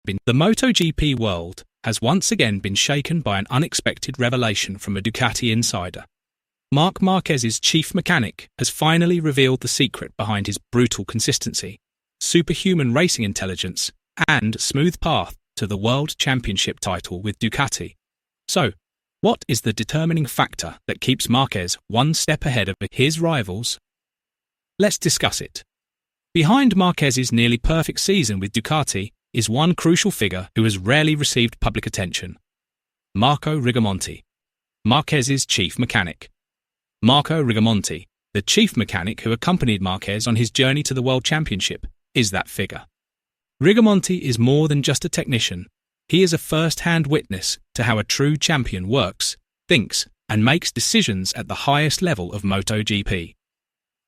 The MotoGP world has once again been shaken by an unexpected revelation from a Ducati insider. Marc Márquez's chief mechanic has finally revealed the secret behind his brutal consistency, superhuman racing intelligence, and smooth path to the World Championship title with Ducati. So, what is the determining factor that keeps Marquez one step ahead of his rivals? Let's discuss it. Behind Marquez's nearly perfect season with Ducati is one crucial figure who has rarely received public attention: Marco Riggamonte, Marquez's chief mechanic. Marco Riggamonte, the chief mechanic who accompanied Marquez on his journey to the World Championship, is that figure. Riggamonte is more than just a technician. He is a first-hand witness to how a true champion works, thinks, and makes decisions at the highest level of MotoGP.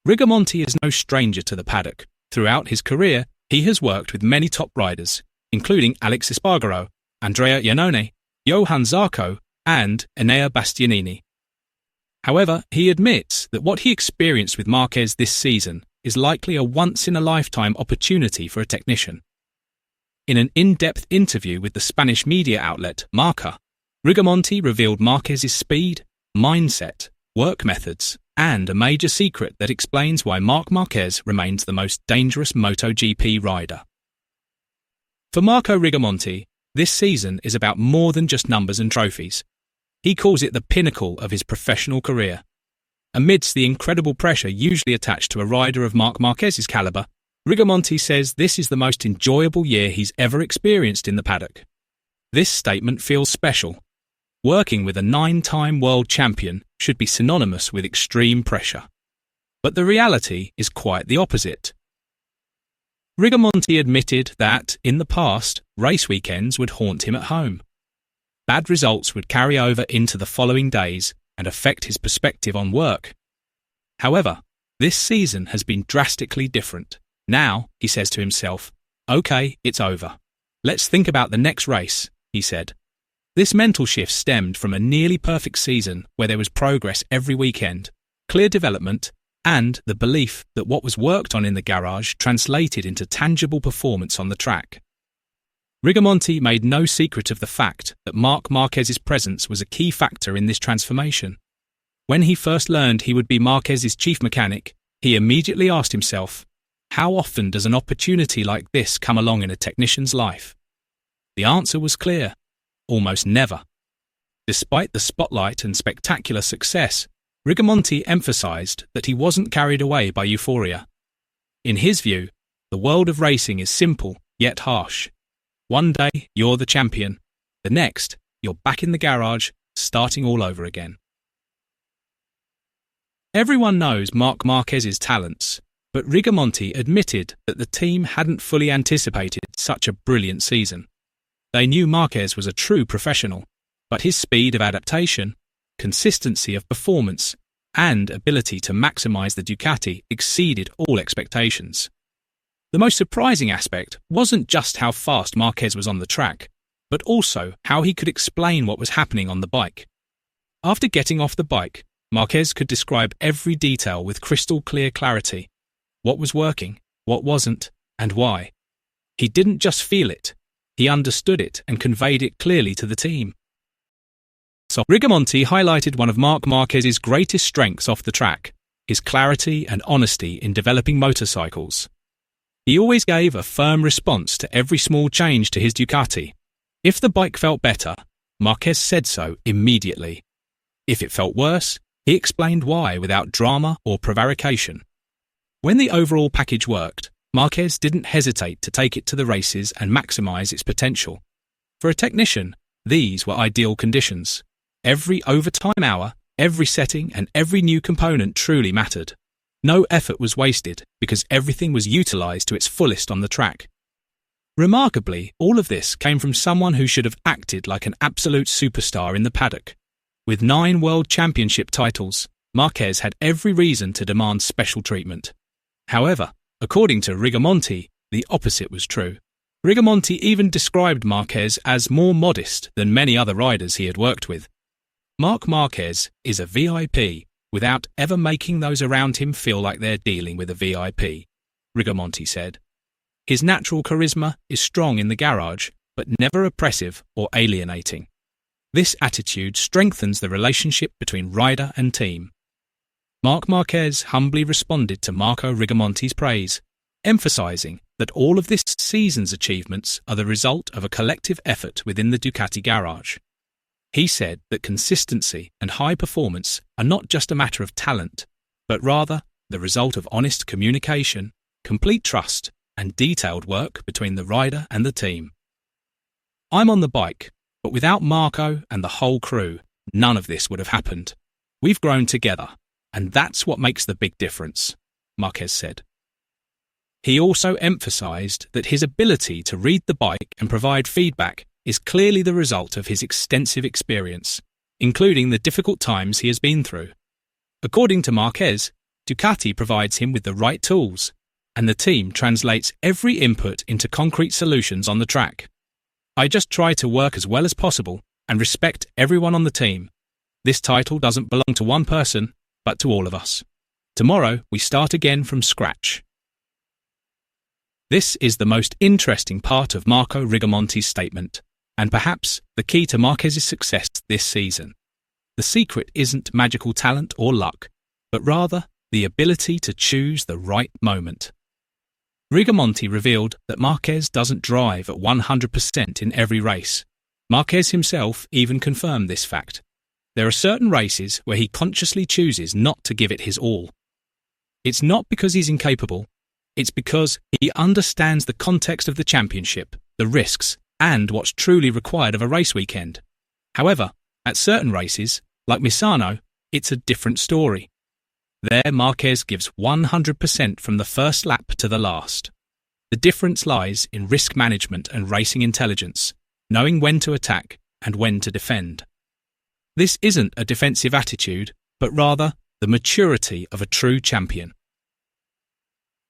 Riggamonte is no stranger to the paddock. Throughout his career, he has worked with many top riders, including Alex Espargaro, Andrea Iannone, Johann Zarco, and Enea Bastianini. However, he admits that what he experienced with Marquez this season is likely a once-in-a-lifetime opportunity for a technician. In an in-depth interview with the Spanish media outlet Marca, Riggamonte revealed Marquez's speed, mindset, work methods, and a major secret that explains why Marc Márquez remains the most dangerous MotoGP rider. For Marco Riggamonte, this season is about more than just numbers and trophies. He calls it the pinnacle of his professional career. Amidst the incredible pressure usually attached to a rider of Marc Márquez's caliber, Riggamonte says this is the most enjoyable year he's ever experienced in the paddock. This statement feels special. Working with a 9-time world champion should be synonymous with extreme pressure. But the reality is quite the opposite. Riggamonte admitted that, in the past, race weekends would haunt him at home. Bad results would carry over into the following days and affect his perspective on work. However, this season has been drastically different. Now, he says to himself, "Okay, it's over. Let's think about the next race," he said. This mental shift stemmed from a nearly perfect season where there was progress every weekend, clear development, and the belief that what was worked on in the garage translated into tangible performance on the track. Riggamonte made no secret of the fact that Marc Márquez's presence was a key factor in this transformation. When he first learned he would be Marquez's chief mechanic, he immediately asked himself, how often does an opportunity like this come along in a technician's life? The answer was clear: almost never. Despite the spotlight and spectacular success, Riggamonte emphasized that he wasn't carried away by euphoria. In his view, the world of racing is simple yet harsh. One day, you're the champion. The next, you're back in the garage, starting all over again. Everyone knows Marc Márquez's talents, but Riggamonte admitted that the team hadn't fully anticipated such a brilliant season. They knew Marquez was a true professional, but his speed of adaptation, consistency of performance, and ability to maximize the Ducati exceeded all expectations. The most surprising aspect wasn't just how fast Marquez was on the track, but also how he could explain what was happening on the bike. After getting off the bike, Marquez could describe every detail with crystal clear clarity: what was working, what wasn't, and why. He didn't just feel it, he understood it and conveyed it clearly to the team. So Riggamonte highlighted one of Marc Márquez's greatest strengths off the track: his clarity and honesty in developing motorcycles. He always gave a firm response to every small change to his Ducati. If the bike felt better, Marquez said so immediately. If it felt worse, he explained why without drama or prevarication. When the overall package worked, Marquez didn't hesitate to take it to the races and maximize its potential. For a technician, these were ideal conditions. Every overtime hour, every setting, and every new component truly mattered. No effort was wasted because everything was utilized to its fullest on the track. Remarkably, all of this came from someone who should have acted like an absolute superstar in the paddock. With 9 World Championship titles, Marquez had every reason to demand special treatment. However, according to Riggamonte, the opposite was true. Riggamonte even described Marquez as more modest than many other riders he had worked with. Marc Márquez is a VIP without ever making those around him feel like they're dealing with a VIP, Riggamonte said. His natural charisma is strong in the garage, but never oppressive or alienating. This attitude strengthens the relationship between rider and team. Marc Márquez humbly responded to Marco Riggamonte's praise, emphasizing that all of this season's achievements are the result of a collective effort within the Ducati garage. He said that consistency and high performance are not just a matter of talent, but rather the result of honest communication, complete trust, and detailed work between the rider and the team. I'm on the bike, but without Marco and the whole crew, none of this would have happened. We've grown together, and that's what makes the big difference, Marquez said. He also emphasized that his ability to read the bike and provide feedback is clearly the result of his extensive experience, including the difficult times he has been through. According to Marquez, Ducati provides him with the right tools, and the team translates every input into concrete solutions on the track. I just try to work as well as possible and respect everyone on the team. This title doesn't belong to one person, but to all of us. Tomorrow, we start again from scratch. This is the most interesting part of Marco Riggamonte's statement, and perhaps the key to Marquez's success this season. The secret isn't magical talent or luck, but rather the ability to choose the right moment. Riggamonte revealed that Marquez doesn't drive at 100% in every race. Marquez himself even confirmed this fact. There are certain races where he consciously chooses not to give it his all. It's not because he's incapable, it's because he understands the context of the championship, the risks, and what's truly required of a race weekend. However, at certain races, like Misano, it's a different story. There, Marquez gives 100% from the first lap to the last. The difference lies in risk management and racing intelligence, knowing when to attack and when to defend. This isn't a defensive attitude, but rather the maturity of a true champion.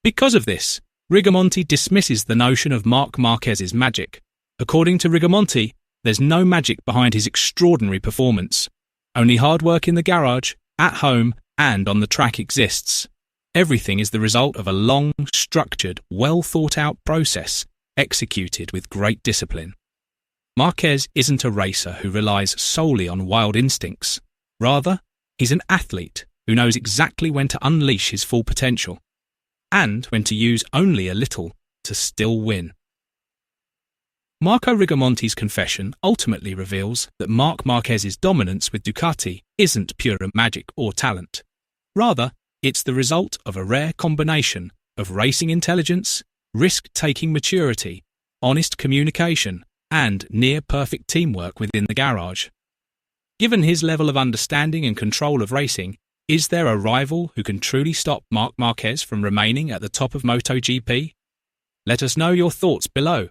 Because of this, Riggamonte dismisses the notion of Marc Márquez's magic. According to Riggamonte, there's no magic behind his extraordinary performance. Only hard work in the garage, at home, and on the track exists. Everything is the result of a long, structured, well-thought-out process, executed with great discipline. Marquez isn't a racer who relies solely on wild instincts. Rather, he's an athlete who knows exactly when to unleash his full potential, and when to use only a little to still win. Marco Riggamonte's confession ultimately reveals that Marc Márquez's dominance with Ducati isn't pure magic or talent. Rather, it's the result of a rare combination of racing intelligence, risk-taking maturity, honest communication, and near-perfect teamwork within the garage. Given his level of understanding and control of racing, is there a rival who can truly stop Marc Márquez from remaining at the top of MotoGP? Let us know your thoughts below.